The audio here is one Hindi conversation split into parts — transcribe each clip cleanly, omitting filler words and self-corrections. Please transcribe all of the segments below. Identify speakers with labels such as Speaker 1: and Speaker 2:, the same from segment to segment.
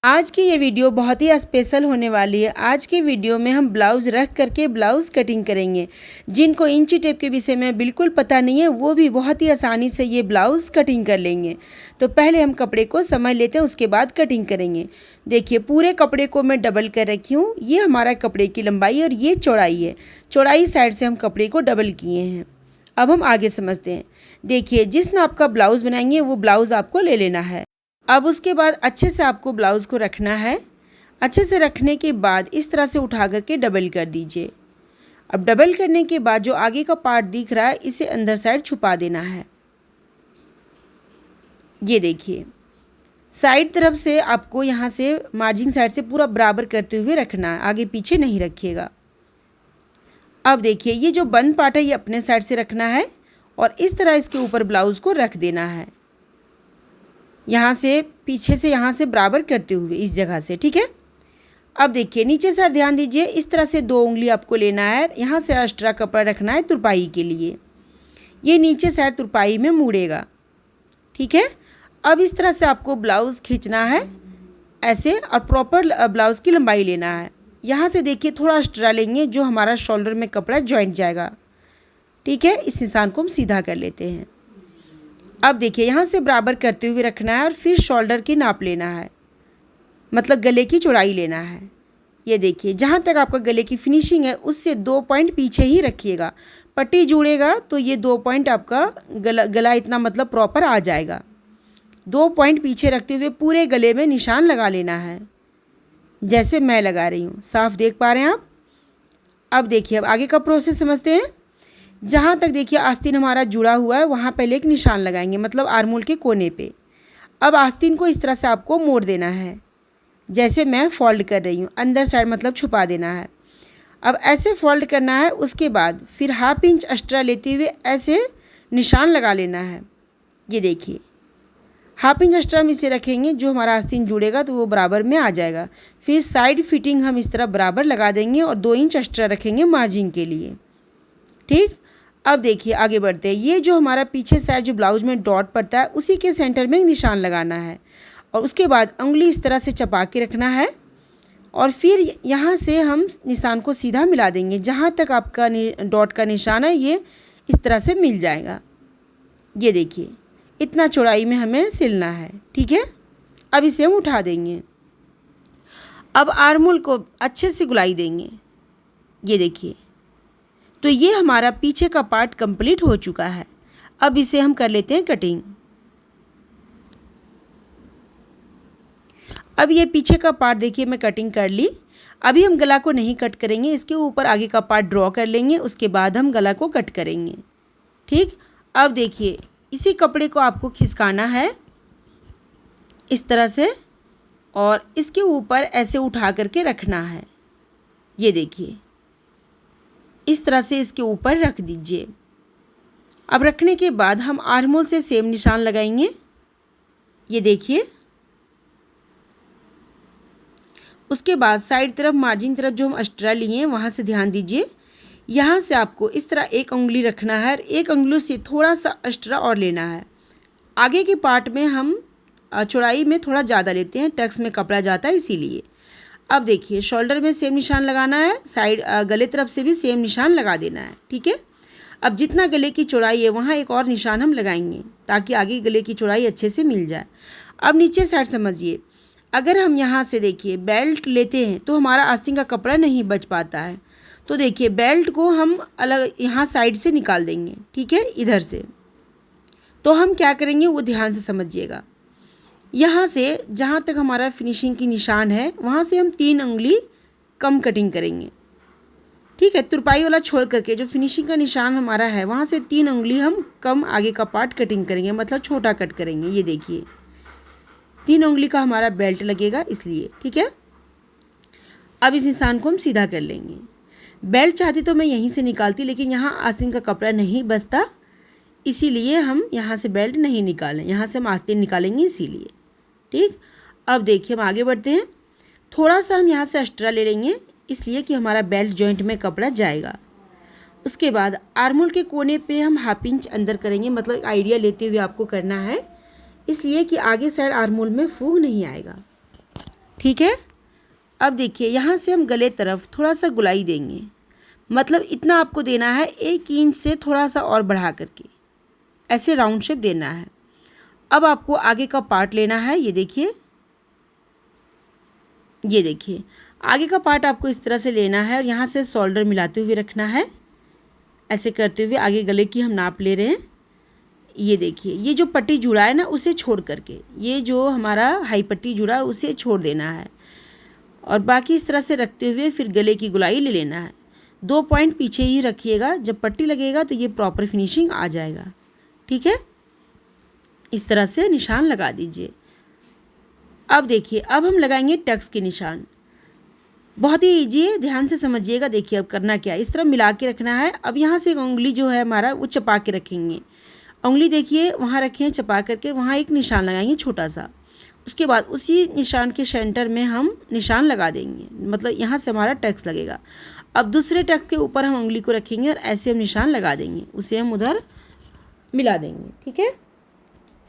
Speaker 1: आज की ये वीडियो बहुत ही स्पेशल होने वाली है। आज के वीडियो में हम ब्लाउज़ रख करके ब्लाउज़ कटिंग करेंगे। जिनको इंची टेप के विषय में बिल्कुल पता नहीं है वो भी बहुत ही आसानी से ये ब्लाउज़ कटिंग कर लेंगे। तो पहले हम कपड़े को समझ लेते हैं, उसके बाद कटिंग करेंगे। देखिए पूरे कपड़े को मैं डबल कर रखी हूँ। ये हमारा कपड़े की लंबाई और ये चौड़ाई है। चौड़ाई साइड से हम कपड़े को डबल किए हैं। अब हम आगे समझते हैं। देखिए जिस नाप का ब्लाउज़ बनाएंगे वो ब्लाउज़ आपको ले लेना है। अब उसके बाद अच्छे से आपको ब्लाउज़ को रखना है। अच्छे से रखने के बाद इस तरह से उठा करके डबल कर दीजिए। अब डबल करने के बाद जो आगे का पार्ट दिख रहा है इसे अंदर साइड छुपा देना है। ये देखिए साइड तरफ से आपको यहाँ से मार्जिन साइड से पूरा बराबर करते हुए रखना है, आगे पीछे नहीं रखिएगा। अब देखिए ये जो बंद पार्ट है ये अपने साइड से रखना है और इस तरह इसके ऊपर ब्लाउज़ को रख देना है, यहाँ से पीछे से यहाँ से बराबर करते हुए इस जगह से। ठीक है। अब देखिए नीचे साइड ध्यान दीजिए, इस तरह से 2 उंगली आपको लेना है। यहाँ से एक्स्ट्रा कपड़ा रखना है तुरपाई के लिए। ये नीचे साइड तुरपाई में मुड़ेगा। ठीक है। अब इस तरह से आपको ब्लाउज़ खींचना है ऐसे और प्रॉपर ब्लाउज़ की लंबाई लेना है। यहाँ से देखिए थोड़ा एक्स्ट्रा लेंगे जो हमारा शोल्डर में कपड़ा जॉइंट जाएगा। ठीक है। इस निशान को हम सीधा कर लेते हैं। अब देखिए यहाँ से बराबर करते हुए रखना है और फिर शोल्डर की नाप लेना है, मतलब गले की चौड़ाई लेना है। ये देखिए जहाँ तक आपका गले की फिनिशिंग है उससे 2 पॉइंट पीछे ही रखिएगा। पट्टी जुड़ेगा तो ये 2 पॉइंट आपका गला इतना मतलब प्रॉपर आ जाएगा। 2 पॉइंट पीछे रखते हुए पूरे गले में निशान लगा लेना है, जैसे मैं लगा रही हूँ। साफ देख पा रहे हैं आप। अब देखिए अब आगे का प्रोसेस समझते हैं। जहाँ तक देखिए आस्तीन हमारा जुड़ा हुआ है वहाँ पहले एक निशान लगाएंगे, मतलब आर्मोल के कोने पे। अब आस्तीन को इस तरह से आपको मोड़ देना है, जैसे मैं फोल्ड कर रही हूँ। अंदर साइड मतलब छुपा देना है। अब ऐसे फोल्ड करना है। उसके बाद फिर 1/2 इंच एक्स्ट्रा लेते हुए ऐसे निशान लगा लेना है। ये देखिए 1/2 इंच एक्स्ट्रा हम इसे रखेंगे, जो हमारा आस्तीन जुड़ेगा तो वो बराबर में आ जाएगा। फिर साइड फिटिंग हम इस तरह बराबर लगा देंगे और 2 इंच एक्स्ट्रा रखेंगे मार्जिन के लिए। ठीक। अब देखिए आगे बढ़ते हैं। ये जो हमारा पीछे साइड जो ब्लाउज में डॉट पड़ता है उसी के सेंटर में निशान लगाना है और उसके बाद उंगली इस तरह से चपा के रखना है और फिर यहाँ से हम निशान को सीधा मिला देंगे। जहाँ तक आपका डॉट का निशान है ये इस तरह से मिल जाएगा। ये देखिए इतना चौड़ाई में हमें सिलना है। ठीक है। अब इसे हम उठा देंगे। अब आर्मोल को अच्छे से गुलाई देंगे। ये देखिए तो ये हमारा पीछे का पार्ट कंप्लीट हो चुका है। अब इसे हम कर लेते हैं कटिंग। अब ये पीछे का पार्ट देखिए मैं कटिंग कर ली। अभी हम गला को नहीं कट करेंगे, इसके ऊपर आगे का पार्ट ड्रॉ कर लेंगे, उसके बाद हम गला को कट करेंगे। ठीक। अब देखिए इसी कपड़े को आपको खिसकाना है इस तरह से और इसके ऊपर ऐसे उठा करके रखना है। ये देखिए इस तरह से इसके ऊपर रख दीजिए। अब रखने के बाद हम आर्मोल से सेम निशान लगाएंगे। ये देखिए उसके बाद साइड तरफ मार्जिन तरफ जो हम एक्स्ट्रा लिए हैं वहाँ से ध्यान दीजिए। यहाँ से आपको इस तरह एक उंगली रखना है और एक उंगली से थोड़ा सा एक्स्ट्रा और लेना है। आगे के पार्ट में हम चौड़ाई में थोड़ा ज़्यादा लेते हैं, टक्स में कपड़ा जाता है इसीलिए। अब देखिए शोल्डर में सेम निशान लगाना है, साइड गले तरफ से भी सेम निशान लगा देना है। ठीक है। अब जितना गले की चौड़ाई है वहाँ एक और निशान हम लगाएंगे ताकि आगे गले की चौड़ाई अच्छे से मिल जाए। अब नीचे साइड समझिए, अगर हम यहाँ से देखिए बेल्ट लेते हैं तो हमारा आस्तीन का कपड़ा नहीं बच पाता है। तो देखिए बेल्ट को हम अलग यहाँ साइड से निकाल देंगे। ठीक है। इधर से तो हम क्या करेंगे वो ध्यान से समझिएगा। यहाँ से जहाँ तक हमारा फिनिशिंग की निशान है वहाँ से हम 3 उंगली कम कटिंग करेंगे। ठीक है। तुरपाई वाला छोड़ करके जो फिनिशिंग का निशान हमारा है वहाँ से 3 उंगली हम कम आगे का पार्ट कटिंग करेंगे, मतलब छोटा कट करेंगे। ये देखिए 3 उंगली का हमारा बेल्ट लगेगा इसलिए। ठीक है। अब इस निशान को हम सीधा कर लेंगे। बेल्ट चाहती तो मैं यहीं से निकालती, लेकिन यहाँ आस्तीन का कपड़ा नहीं बचता, इसीलिए हम यहाँ से बेल्ट नहीं निकालें, यहाँ से हम आस्तीन निकालेंगे इसीलिए। ठीक। अब देखिए हम आगे बढ़ते हैं। थोड़ा सा हम यहाँ से एक्स्ट्रा ले लेंगे इसलिए कि हमारा बेल्ट जॉइंट में कपड़ा जाएगा। उसके बाद आर्मोल के कोने पे हम 1/2 इंच अंदर करेंगे, मतलब आइडिया लेते हुए आपको करना है, इसलिए कि आगे साइड आर्मोल में फूग नहीं आएगा। ठीक है। अब देखिए यहाँ से हम गले तरफ थोड़ा सा गुलाई देंगे, मतलब इतना आपको देना है, 1 इंच से थोड़ा सा और बढ़ा करके ऐसे राउंड शेप देना है। अब आपको आगे का पार्ट लेना है, ये देखिए आगे का पार्ट आपको इस तरह से लेना है और यहाँ से शोल्डर मिलाते हुए रखना है, ऐसे करते हुए आगे गले की हम नाप ले रहे हैं। ये देखिए ये जो पट्टी जुड़ा है ना उसे छोड़ करके, ये जो हमारा हाई पट्टी जुड़ा है उसे छोड़ देना है और बाकी इस तरह से रखते हुए फिर गले की गुलाई ले लेना है। 2 पॉइंट पीछे ही रखिएगा, जब पट्टी लगेगा तो ये प्रॉपर फिनिशिंग आ जाएगा। ठीक है, इस तरह से निशान लगा दीजिए। अब देखिए अब हम लगाएंगे टक्स के निशान। बहुत ही ईजी है, ध्यान से समझिएगा। देखिए अब करना क्या है, इस तरह मिला के रखना है। अब यहाँ से एक उंगली जो है हमारा वो चपा के रखेंगे, उंगली देखिए वहाँ रखें चपा करके, वहाँ एक निशान लगाएंगे छोटा सा। उसके बाद उसी निशान के सेंटर में हम निशान लगा देंगे, मतलब यहाँ से हमारा टक्स लगेगा। अब दूसरे टक्स के ऊपर हम उंगली को रखेंगे और ऐसे हम निशान लगा देंगे, उसे हम उधर मिला देंगे। ठीक है,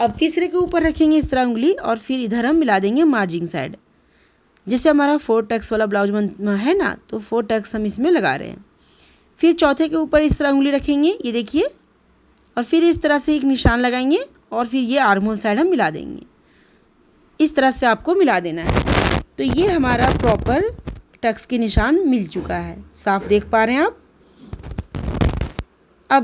Speaker 1: अब तीसरे के ऊपर रखेंगे इस तरह उंगली और फिर इधर हम मिला देंगे मार्जिंग साइड। जैसे हमारा 4 टक्स वाला ब्लाउज है ना, तो 4 टक्स हम इसमें लगा रहे हैं। फिर चौथे के ऊपर इस तरह उंगली रखेंगे, ये देखिए, और फिर इस तरह से एक निशान लगाएंगे और फिर ये आर्म होल साइड हम मिला देंगे। इस तरह से आपको मिला देना है। तो ये हमारा प्रॉपर टक्स के निशान मिल चुका है, साफ देख पा रहे हैं आप। अब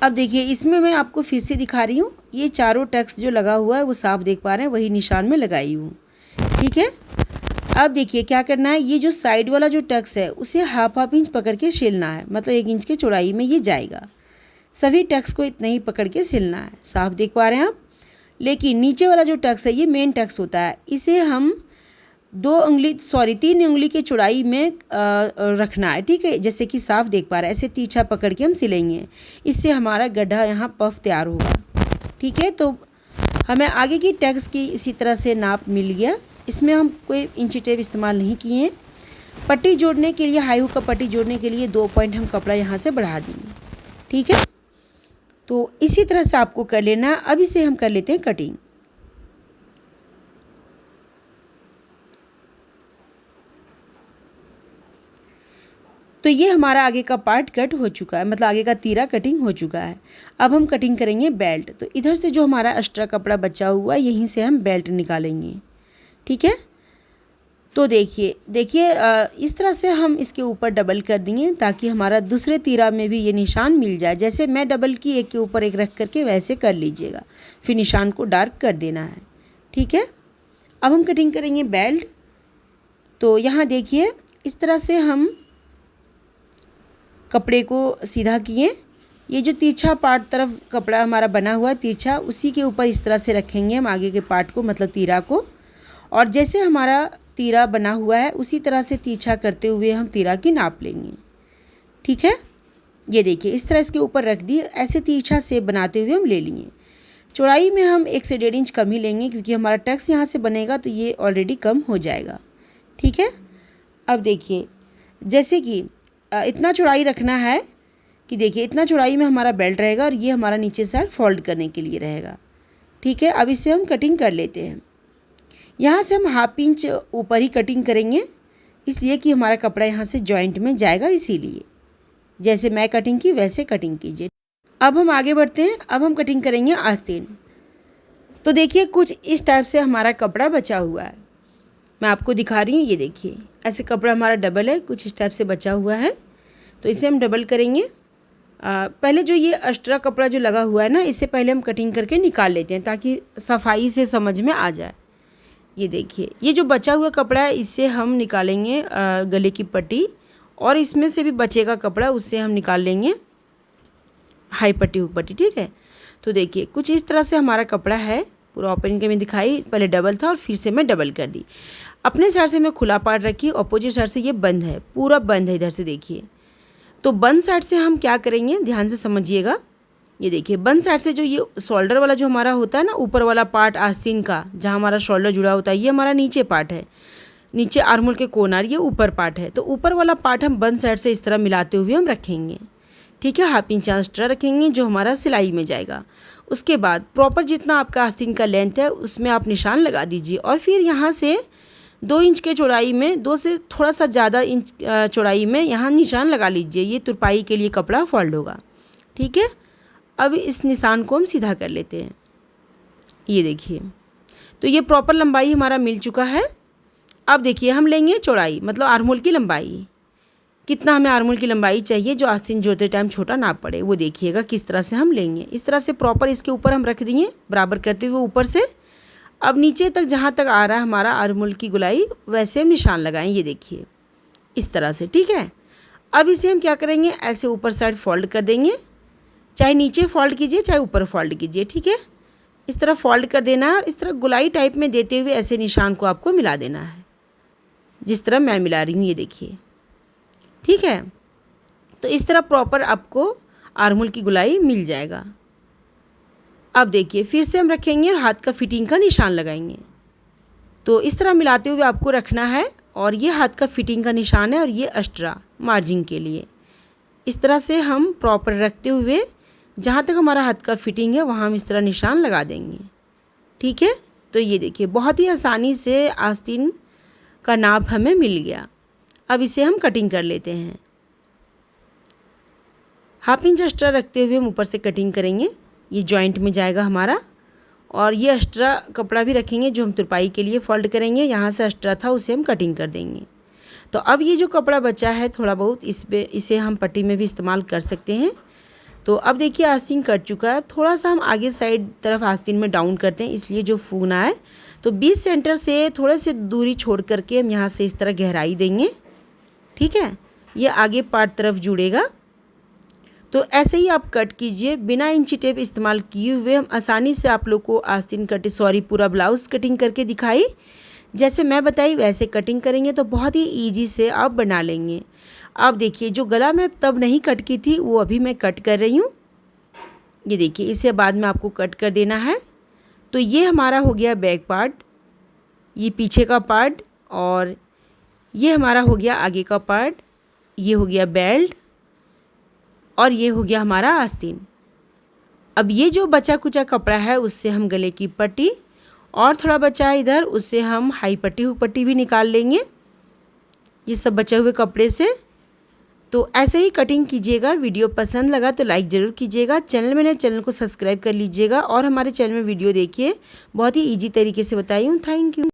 Speaker 1: देखिए इसमें मैं आपको फिर से दिखा रही हूँ, ये चारों टक्स जो लगा हुआ है वो साफ देख पा रहे हैं, वही निशान में लगाई हूँ। ठीक है, अब देखिए क्या करना है, ये जो साइड वाला जो टक्स है उसे हाफ इंच पकड़ के सिलना है, मतलब 1 इंच की चौड़ाई में ये जाएगा। सभी टक्स को इतना ही पकड़ के सिलना है, साफ देख पा रहे हैं आप। लेकिन नीचे वाला जो टक्स है ये मेन टक्स होता है, इसे हम 3 उंगली की चौड़ाई में रखना है। ठीक है, जैसे कि साफ देख पा रहे हैं, ऐसे तीछा पकड़ के हम सिलेंगे, इससे हमारा गड्ढा यहाँ पफ तैयार होगा। ठीक है, तो हमें आगे की टक्स की इसी तरह से नाप मिल गया। इसमें हम कोई इंची टेप इस्तेमाल नहीं किए हैं। पट्टी जोड़ने के लिए, हाई हुक का पट्टी जोड़ने के लिए 2 पॉइंट हम कपड़ा यहाँ से बढ़ा देंगे। ठीक है, तो इसी तरह से आपको कर लेना। अब इसे हम कर लेते हैं कटिंग। तो ये हमारा आगे का पार्ट कट हो चुका है, मतलब आगे का तीरा कटिंग हो चुका है। अब हम कटिंग करेंगे बेल्ट। तो इधर से जो हमारा एक्स्ट्रा कपड़ा बचा हुआ है यहीं से हम बेल्ट निकालेंगे। ठीक है, तो देखिए इस तरह से हम इसके ऊपर डबल कर देंगे ताकि हमारा दूसरे तीरा में भी ये निशान मिल जाए। जैसे मैं डबल की एक के ऊपर एक रख करके वैसे कर लीजिएगा, फिर निशान को डार्क कर देना है। ठीक है, अब हम कटिंग करेंगे बेल्ट। तो यहाँ देखिए इस तरह से हम कपड़े को सीधा किए, ये जो तिरछा पार्ट तरफ कपड़ा हमारा बना हुआ है तिरछा, उसी के ऊपर इस तरह से रखेंगे हम आगे के पार्ट को, मतलब तीरा को। और जैसे हमारा तीरा बना हुआ है उसी तरह से तिरछा करते हुए हम तीरा की नाप लेंगे। ठीक है, ये देखिए इस तरह इसके ऊपर रख दिए, ऐसे तिरछा शेप बनाते हुए हम ले लिए। चौड़ाई में हम 1 से 1.5 इंच कम ही लेंगे क्योंकि हमारा टक्स यहाँ से बनेगा तो ये ऑलरेडी कम हो जाएगा। ठीक है, अब देखिए जैसे कि इतना चौड़ाई रखना है कि देखिए इतना चौड़ाई में हमारा बेल्ट रहेगा और ये हमारा नीचे साइड फोल्ड करने के लिए रहेगा। ठीक है, अब इसे हम कटिंग कर लेते हैं। यहाँ से हम 1/2 इंच ऊपर ही कटिंग करेंगे, इसलिए कि हमारा कपड़ा यहाँ से जॉइंट में जाएगा, इसीलिए जैसे मैं कटिंग की वैसे कटिंग कीजिए। अब हम आगे बढ़ते हैं, अब हम कटिंग करेंगे आस्तीन। तो देखिए कुछ इस टाइप से हमारा कपड़ा बचा हुआ है, मैं आपको दिखा रही हूँ। ये देखिए ऐसे कपड़ा हमारा डबल है, कुछ इस टाइप से बचा हुआ है, तो इसे हम डबल करेंगे। पहले जो ये एक्स्ट्रा कपड़ा जो लगा हुआ है ना, इसे पहले हम कटिंग करके निकाल लेते हैं ताकि सफाई से समझ में आ जाए। ये देखिए ये जो बचा हुआ कपड़ा है इससे हम निकालेंगे गले की पट्टी, और इसमें से भी बचेगा कपड़ा उससे हम निकाल लेंगे हाई पट्टी हुक पट्टी। ठीक है, तो देखिए कुछ इस तरह से हमारा कपड़ा है, पूरा ओपन के में दिखाई, पहले डबल था और फिर से मैं डबल कर दी। अपने साइड से मैं खुला पार्ट रखी, अपोजिट साइड से ये बंद है, पूरा बंद है इधर से। देखिए तो बंद साइड से हम क्या करेंगे, ध्यान से समझिएगा। ये देखिए बंद साइड से जो ये शोल्डर वाला जो हमारा होता है ना, ऊपर वाला पार्ट आस्तीन का जहाँ हमारा शोल्डर जुड़ा होता है, ये हमारा नीचे पार्ट है, नीचे आर्महोल के कोनार, ये ऊपर पार्ट है। तो ऊपर वाला पार्ट हम बंद साइड से इस तरह मिलाते हुए हम रखेंगे। ठीक है, 1/2 इंच एक्स्ट्रा रखेंगे जो हमारा सिलाई में जाएगा। उसके बाद प्रॉपर जितना आपका आस्तीन का लेंथ है उसमें आप निशान लगा दीजिए और फिर यहाँ से 2 इंच के चौड़ाई में 2 से थोड़ा सा ज़्यादा इंच चौड़ाई में यहाँ निशान लगा लीजिए। ये तुरपाई के लिए कपड़ा फोल्ड होगा, ठीक है। अब इस निशान को हम सीधा कर लेते हैं। ये देखिए, तो ये प्रॉपर लंबाई हमारा मिल चुका है। अब देखिए हम लेंगे चौड़ाई, मतलब आर्महोल की लंबाई। कितना हमें आर्महोल की लंबाई चाहिए जो आस्तीन जोड़ते टाइम छोटा ना पड़े, वो देखिएगा किस तरह से हम लेंगे। इस तरह से प्रॉपर इसके ऊपर हम रख दिए, बराबर करते हुए ऊपर से। अब नीचे तक जहाँ तक आ रहा है हमारा आर्महोल की गोलाई, वैसे हम निशान लगाएं। ये देखिए इस तरह से, ठीक है। अब इसे हम क्या करेंगे, ऐसे ऊपर साइड फोल्ड कर देंगे। चाहे नीचे फोल्ड कीजिए चाहे ऊपर फोल्ड कीजिए, ठीक है। इस तरह फोल्ड कर देना है और इस तरह गोलाई टाइप में देते हुए ऐसे निशान को आपको मिला देना है, जिस तरह मैं मिला रही हूँ। ये देखिए, ठीक है। तो इस तरह प्रॉपर आपको आर्महोल की गोलाई मिल जाएगा। अब देखिए फिर से हम रखेंगे और हाथ का फिटिंग का निशान लगाएंगे। तो इस तरह मिलाते हुए आपको रखना है और ये हाथ का फिटिंग का निशान है और ये एक्स्ट्रा मार्जिन के लिए। इस तरह से हम प्रॉपर रखते हुए जहाँ तक हमारा हाथ का फिटिंग है वहाँ हम इस तरह निशान लगा देंगे, ठीक है। तो ये देखिए बहुत ही आसानी से आस्तीन का नाप हमें मिल गया। अब इसे हम कटिंग कर लेते हैं। 1/2 इंच एक्स्ट्रा रखते हुए हम ऊपर से कटिंग करेंगे। ये जॉइंट में जाएगा हमारा। और ये एक्स्ट्रा कपड़ा भी रखेंगे जो हम तुरपाई के लिए फोल्ड करेंगे। यहाँ से एक्स्ट्रा था उसे हम कटिंग कर देंगे। तो अब ये जो कपड़ा बचा है थोड़ा बहुत, इसे हम पट्टी में भी इस्तेमाल कर सकते हैं। तो अब देखिए आस्तीन कट चुका है। थोड़ा सा हम आगे साइड तरफ आस्तीन में डाउन करते हैं, इसलिए जो फूना है तो 20 सेंटर से थोड़े से दूरी छोड़ करके हम यहाँ से इस तरह गहराई देंगे, ठीक है। ये आगे पार्ट तरफ जुड़ेगा। तो ऐसे ही आप कट कीजिए बिना इंची टेप इस्तेमाल किए हुए। हम आसानी से आप लोग को आस्तीन पूरा ब्लाउज़ कटिंग करके दिखाई। जैसे मैं बताई वैसे कटिंग करेंगे तो बहुत ही ईजी से आप बना लेंगे। अब देखिए जो गला में तब नहीं कट की थी वो अभी मैं कट कर रही हूँ। ये देखिए इसे बाद में आपको कट कर देना है। तो ये हमारा हो गया बैक पार्ट, ये पीछे का पार्ट, और ये हमारा हो गया आगे का पार्ट। ये हो गया बेल्ट और ये हो गया हमारा आस्तीन। अब ये जो बचा कुचा कपड़ा है उससे हम गले की पट्टी और थोड़ा बचा है इधर, उससे हम हाई पट्टी हुक पट्टी भी निकाल लेंगे ये सब बचे हुए कपड़े से। तो ऐसे ही कटिंग कीजिएगा। वीडियो पसंद लगा तो लाइक ज़रूर कीजिएगा। चैनल को सब्सक्राइब कर लीजिएगा और हमारे चैनल में वीडियो देखिए, बहुत ही ईजी तरीके से बताई हूँ। Thank you.